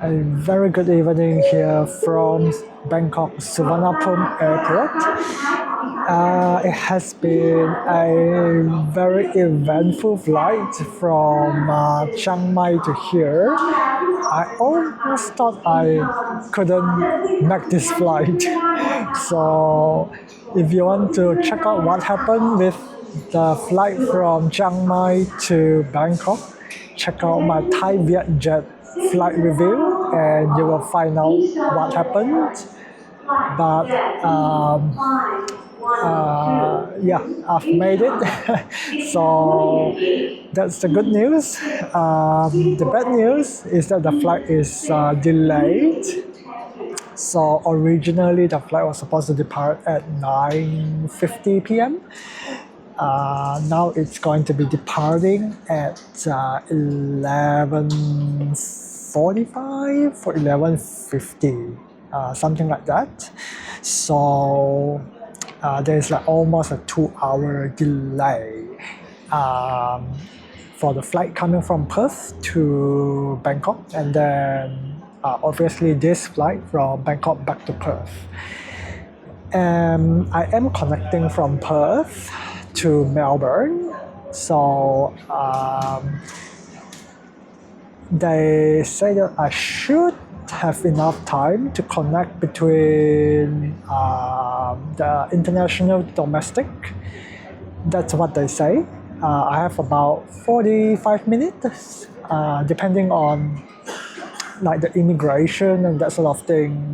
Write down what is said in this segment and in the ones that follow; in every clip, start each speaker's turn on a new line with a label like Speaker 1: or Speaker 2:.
Speaker 1: A very good evening here from Bangkok Suvarnabhumi Airport. It has been a very eventful flight from Chiang Mai to here. I almost thought I couldn't make this flight. So if you want to check out what happened with the flight from Chiang Mai to Bangkok, check out my Thai Vietjet flight review and you will find out what happened. But yeah, I've made it. So that's the good news. The bad news is that the flight is delayed. So originally the flight was supposed to depart at 9:50 p.m. Now it's going to be departing at 11:45 or 11:50, something like that. So there's like almost a 2-hour delay for the flight coming from Perth to Bangkok, and then obviously this flight from Bangkok back to Perth. I am connecting from Perth to Melbourne, so they say that I should have enough time to connect between the international domestic. That's what they say. I have about 45 minutes, depending on like the immigration and that sort of thing,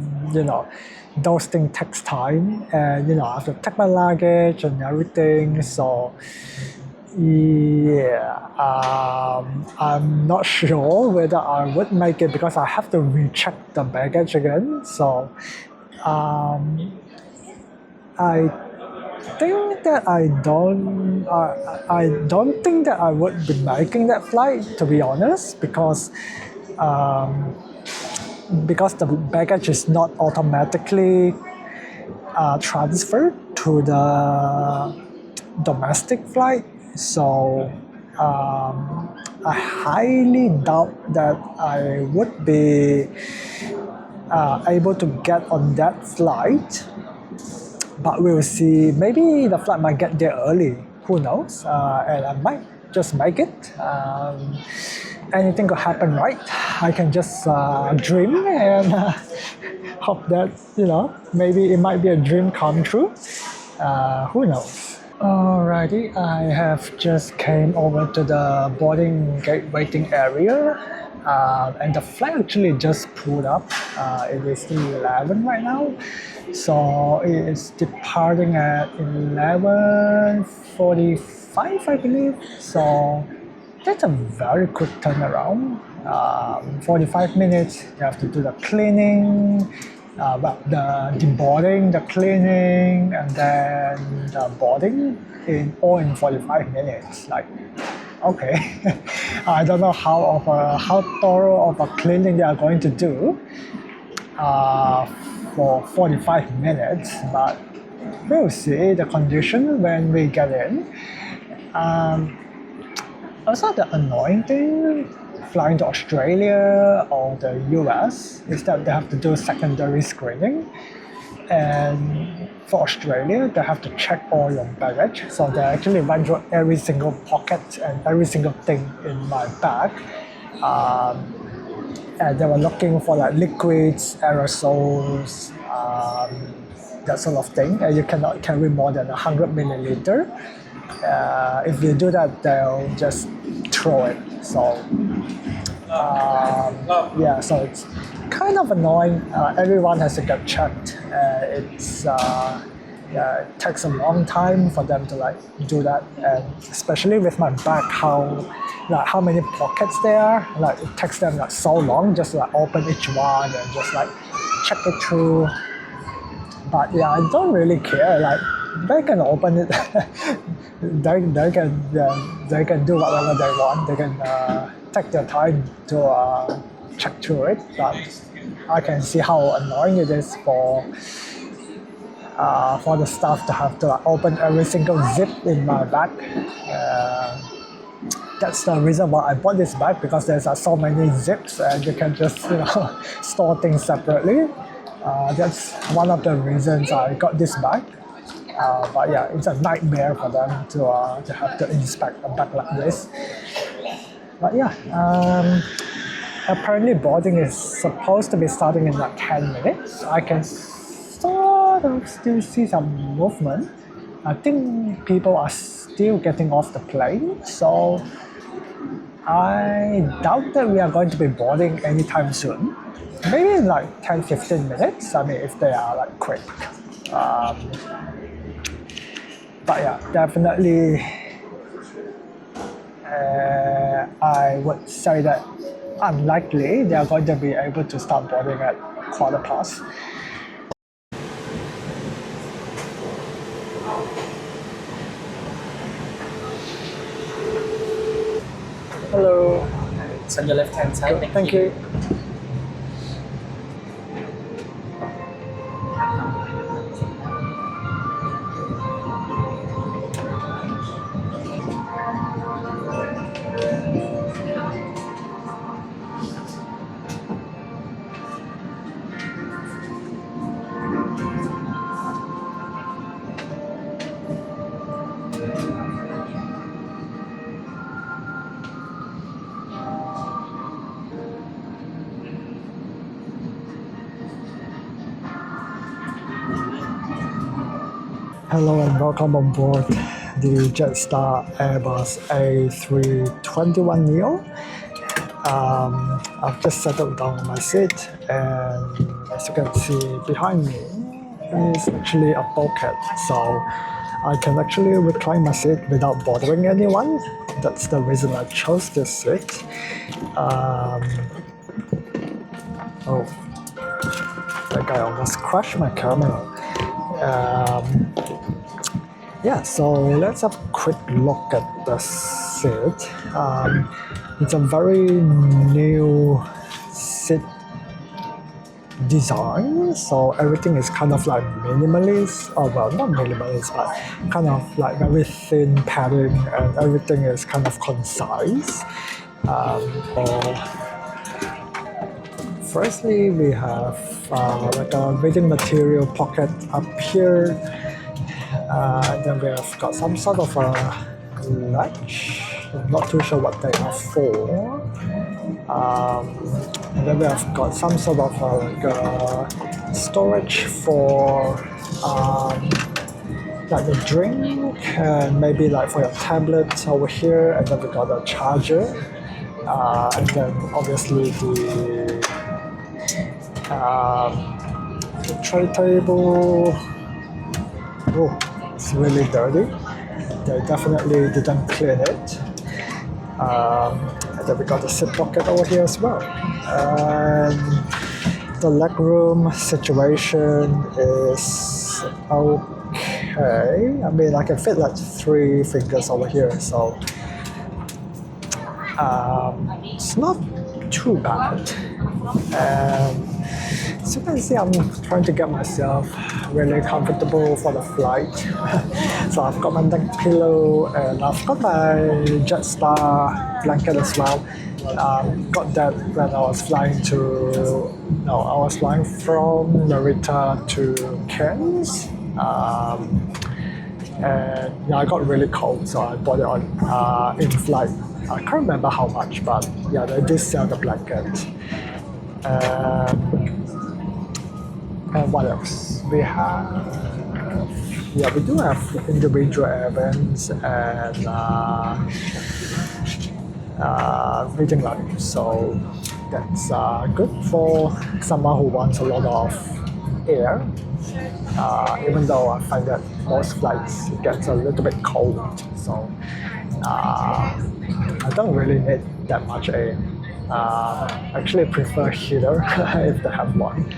Speaker 1: those things takes time, and I have to take my luggage and everything. So yeah, I'm not sure whether I would make it because I have to recheck the baggage again. So I think that I don't think that I would be making that flight, to be honest, because the baggage is not automatically transferred to the domestic flight. So I highly doubt that I would be able to get on that flight. But we'll see. Maybe the flight might get there early. Who knows? And I might just make it. Anything could happen, right? I can just dream and hope that, maybe it might be a dream come true. Who knows? Alrighty, I have just came over to the boarding gate waiting area, and the flight actually just pulled up. It is 11 right now, so it is departing at 11:45, I believe. So that's a very quick turnaround. 45 minutes, you have to do the cleaning, the deboarding, the cleaning, and then the boarding all in 45 minutes. Like, okay, I don't know how thorough of a cleaning they are going to do for 45 minutes, but we'll see the condition when we get in. Also, the annoying thing flying to Australia or the US is that they have to do secondary screening. And for Australia, they have to check all your baggage. So they actually went through every single pocket and every single thing in my bag. And they were looking for like liquids, aerosols, that sort of thing. And you cannot carry more than 100 milliliter. If you do that, they'll just throw it. So yeah, so it's kind of annoying. Everyone has to get checked. It takes a long time for them to do that, and especially with my bag, how many pockets there are. It takes them so long just to open each one and just check it through. But yeah, I don't really care. They can open it. they can do whatever they want. They can take their time to check through it. But I can see how annoying it is for the staff to have to open every single zip in my bag. that's the reason why I bought this bag, because there's so many zips and you can just store things separately. That's one of the reasons I got this bag. But yeah, it's a nightmare for them to have to inspect a bag like this. But yeah, apparently boarding is supposed to be starting in like 10 minutes. I can sort of still see some movement. I think people are still getting off the plane, so I doubt that we are going to be boarding anytime soon. Maybe in like 10-15 minutes, I mean, if they are like quick. But yeah, definitely I would say that unlikely they are going to be able to start boarding at 1:15. Hello.
Speaker 2: It's on your left hand side.
Speaker 1: Thank you. Hello and welcome on board the Jetstar Airbus A321neo. I've just settled down on my seat, and as you can see behind me is actually a bulkhead, so I can actually recline my seat without bothering anyone. That's the reason I chose this seat. Oh, that guy almost crashed my camera. Yeah, so let's have a quick look at the seat. It's a very new seat design, so everything is kind of like minimalist, or well, not minimalist, but kind of like very thin padding, and everything is kind of concise. Firstly, we have like a reading material pocket up here. Then we have got some sort of a latch. I'm not too sure what they are for. And then we have got some sort of like storage for like the drink, and maybe like for your tablet over here. And then we got a charger. And then obviously the tray table. Oh, it's really dirty. They definitely didn't clean it. And then we got the seat pocket over here as well. And the legroom situation is okay. I mean, I can fit like 3 fingers over here, so it's not too bad. And as you can see, I'm trying to get myself really comfortable for the flight. So I've got my neck pillow, and I've got my Jetstar blanket as well. Got that when I was flying from Narita to Cairns. And yeah, I got really cold, so I bought it on in flight. I can't remember how much, but yeah, they did sell the blanket. And what else? We do have individual air vents and reading lounge. So that's good for someone who wants a lot of air. Even though I find that most flights it gets a little bit cold, so I don't really need that much air. Actually prefer heater if they have one.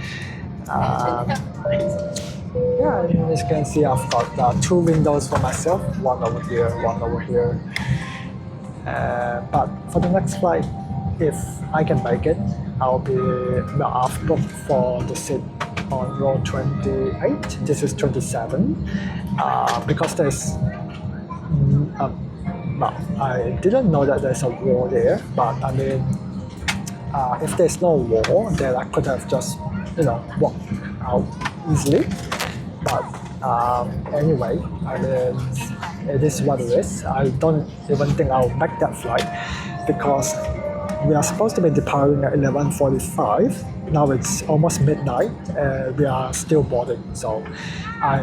Speaker 1: Yeah, and as you can see, I've got 2 windows for myself, one over here, one over here. But for the next flight, if I can make it, I've booked for the seat on row 28. This is 27, because there's But I didn't know that there's a wall there. But I mean, if there's no wall, then I could have just, walked out easily. But anyway, I mean, it is what it is. I don't even think I'll make that flight because we are supposed to be departing at 11:45. Now it's almost midnight and we are still boarding. So I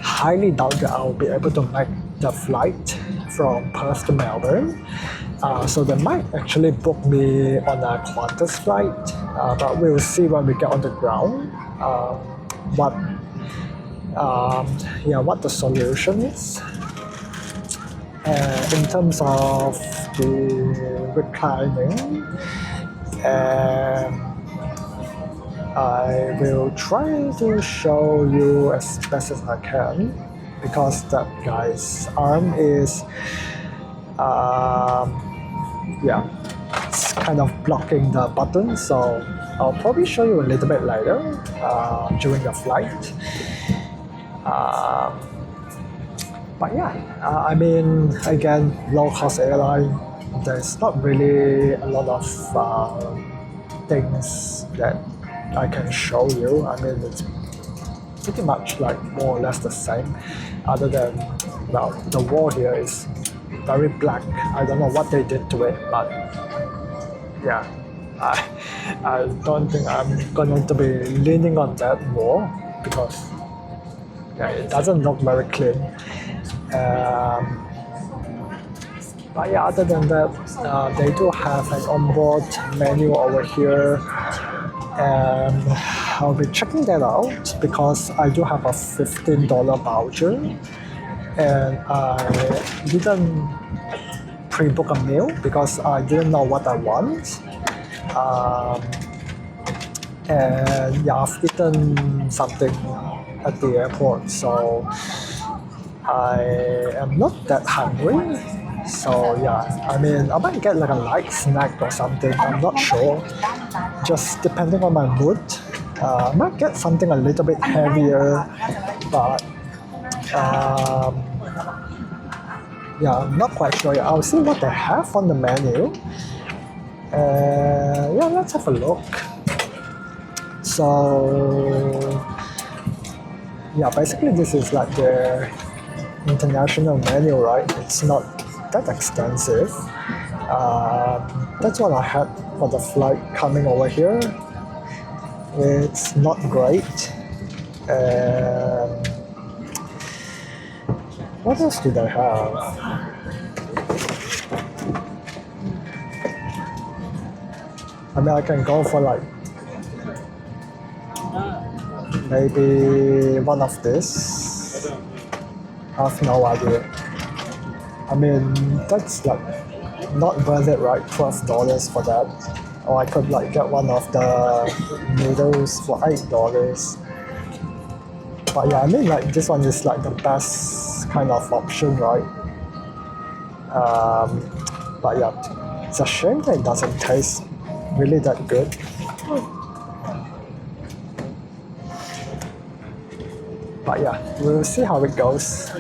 Speaker 1: highly doubt that I'll be able to make the flight from Perth to Melbourne. So they might actually book me on a Qantas flight, but we'll see when we get on the ground what the solution is. In terms of the reclining, I will try to show you as best as I can because that guy's arm is it's kind of blocking the button, so I'll probably show you a little bit later during the flight. But yeah, I mean, again, low-cost airline, there's not really a lot of things that I can show you. I mean, it's pretty much like more or less the same, other than, well, the wall here is very black. I don't know what they did to it, but yeah, I don't think I'm going to be leaning on that wall because it doesn't look very clean. But yeah, other than that, they do have an onboard menu over here, and I'll be checking that out because I do have a $15 voucher, and I didn't pre-book a meal because I didn't know what I want. And yeah, I've eaten something at the airport, so I am not that hungry. So yeah, I mean, I might get like a light snack or something, I'm not sure. Just depending on my mood. I might get something a little bit heavier, but yeah, I'm not quite sure. I'll see what they have on the menu. Yeah, let's have a look. So yeah, basically this is like the international menu, right? It's not that extensive. That's what I had for the flight coming over here. It's not great. What else did I have? I mean, I can go for like maybe one of this. I have no idea. I mean, that's like not worth it, right? $12 for that. Or I could like get one of the noodles for $8. But yeah, I mean, like this one is like the best kind of option, right? But yeah, it's a shame that it doesn't taste really that good. But yeah, we'll see how it goes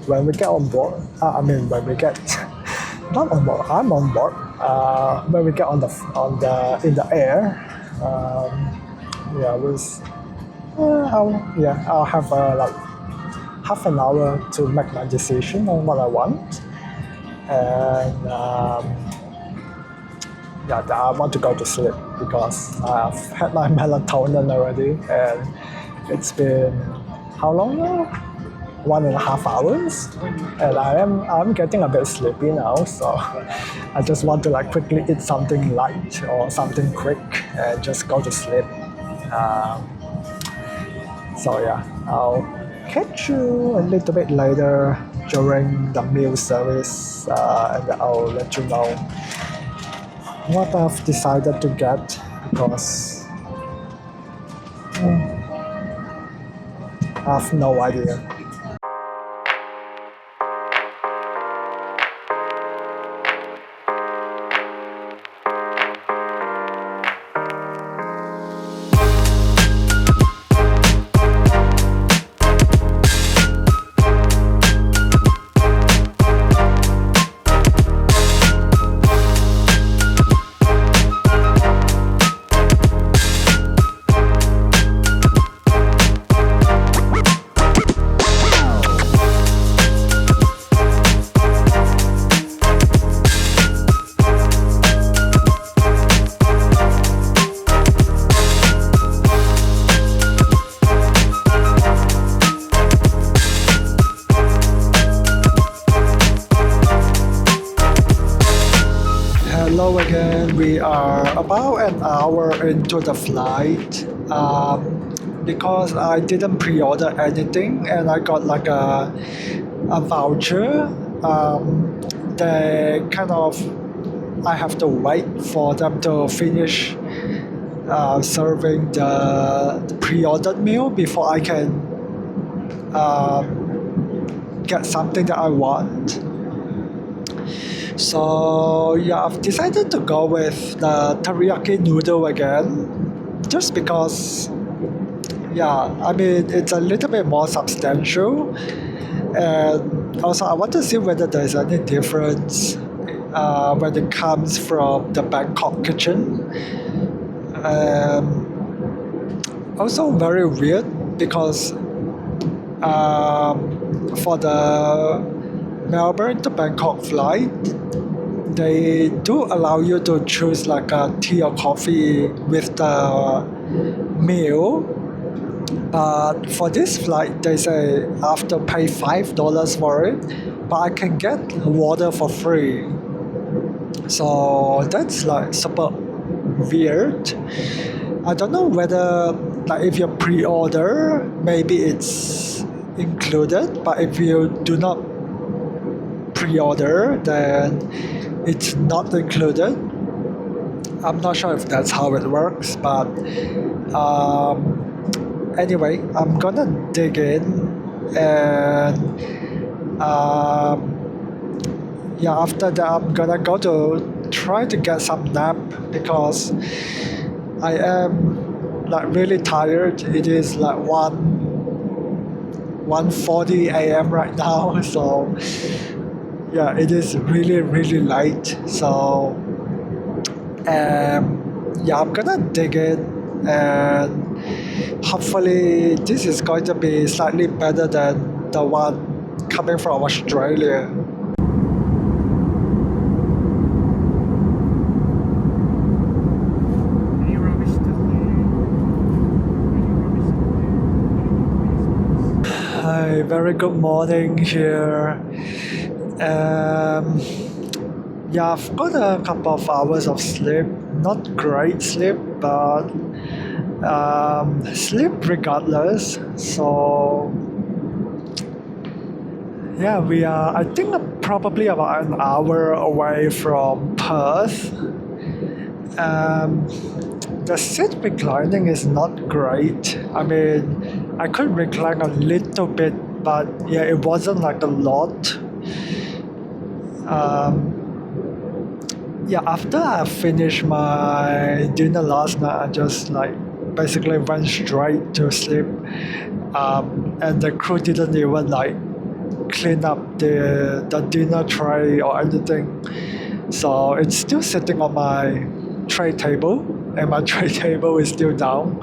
Speaker 1: when we get on board. When we get not on board. I'm on board. When we get in the air, I'll have like half an hour to make my decision on what I want, and I want to go to sleep because I've had my melatonin already, and it's been how long now? 1.5 hours, and I'm getting a bit sleepy now, so I just want to like quickly eat something light or something quick and just go to sleep. So yeah, I'll catch you a little bit later during the meal service, and I'll let you know what I've decided to get because I have no idea. an hour into the flight because I didn't pre-order anything and I got like a voucher. They kind of I have to wait for them to finish serving the pre-ordered meal before I can get something that I want. So yeah, I've decided to go with the teriyaki noodle again, just because I mean it's a little bit more substantial, and also I want to see whether there's any difference when it comes from the Bangkok kitchen. Also very weird because for the Melbourne to Bangkok flight, they do allow you to choose like a tea or coffee with the meal. But for this flight, they say I have to pay $5 for it, but I can get water for free. So that's like super weird. I don't know whether like if you pre-order, maybe it's included, but if you do not pre-order, then it's not included. I'm not sure if that's how it works, but anyway, I'm gonna dig in and after that I'm gonna go to try to get some nap because I am like really tired. It is like 1:40 a.m. right now, so yeah, it is really late. So I'm gonna dig in and hopefully this is going to be slightly better than the one coming from Australia. Hi, very good morning here. I've got a couple of hours of sleep. Not great sleep, but sleep regardless. So we are, I think, probably about an hour away from Perth. The seat reclining is not great. I mean, I could recline a little bit, but it wasn't like a lot. After I finished my dinner last night, I just basically went straight to sleep, and the crew didn't even clean up the dinner tray or anything. So it's still sitting on my tray table, and my tray table is still down.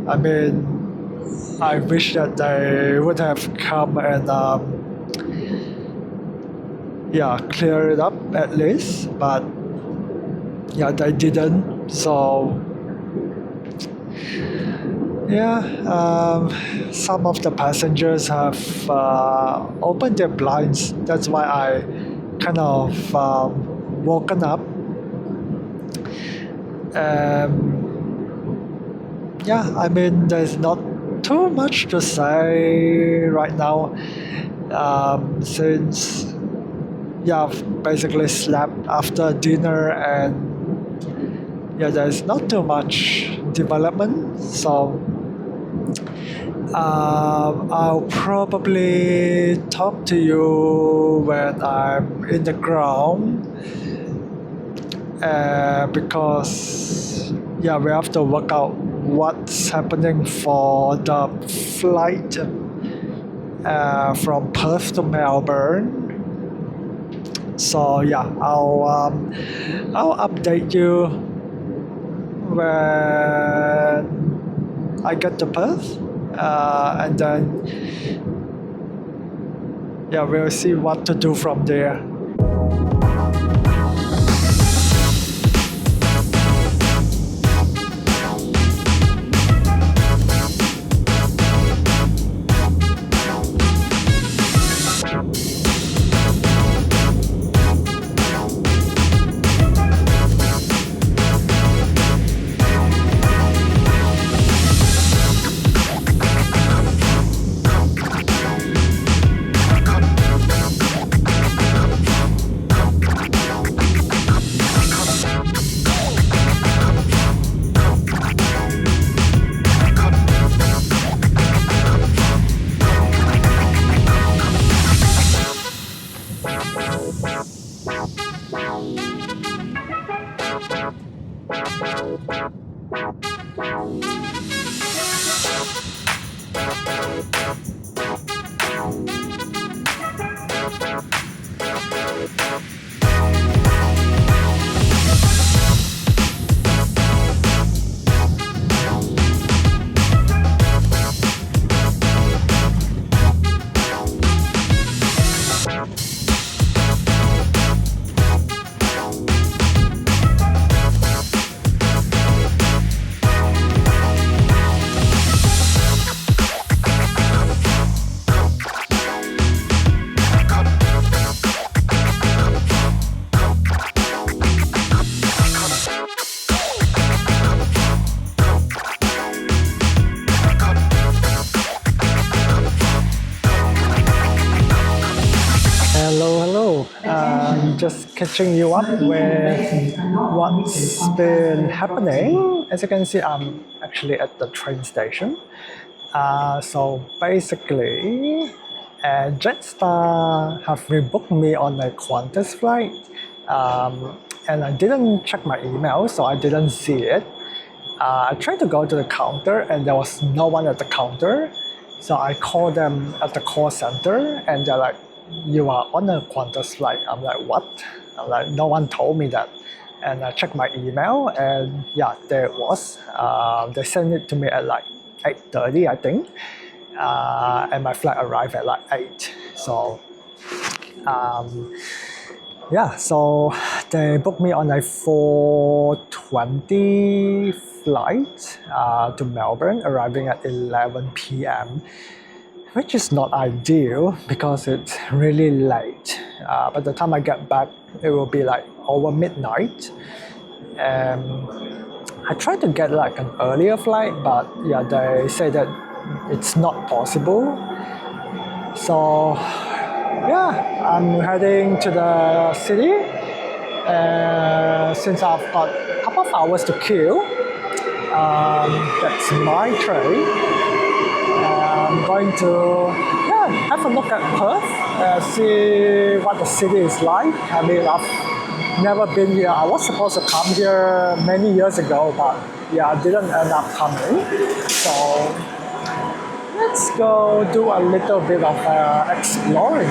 Speaker 1: I mean, I wish that they would have come and clear it up at least, but they didn't. So some of the passengers have opened their blinds. That's why I kind of woken up. I mean, there's not too much to say right now, since I've basically slept after dinner, and there's not too much development. So I'll probably talk to you when I'm in the ground, because we have to work out what's happening for the flight from Perth to Melbourne. So I'll update you when I get to Perth, and then we'll see what to do from there. Hello. Just catching you up with what's been happening. As you can see, I'm actually at the train station. So basically, Jetstar have rebooked me on a Qantas flight, and I didn't check my email, so I didn't see it. I tried to go to the counter, and there was no one at the counter. So I called them at the call center, and they're like, "You are on a Qantas flight." I'm like, "What?" I'm like, "No one told me that." And I checked my email, and yeah, there it was. They sent it to me at like 8:30, I think, and my flight arrived at like 8. So so they booked me on a 4:20 flight to Melbourne, arriving at 11 p.m., which is not ideal because it's really late. By the time I get back, it will be like over midnight. I tried to get like an earlier flight, but yeah, they say that it's not possible. So yeah, I'm heading to the city. Since I've got a couple of hours to kill, that's my train. I'm going to have a look at Perth, see what the city is like. I mean, I've never been here. I was supposed to come here many years ago, but yeah, I didn't end up coming. So let's go do a little bit of exploring.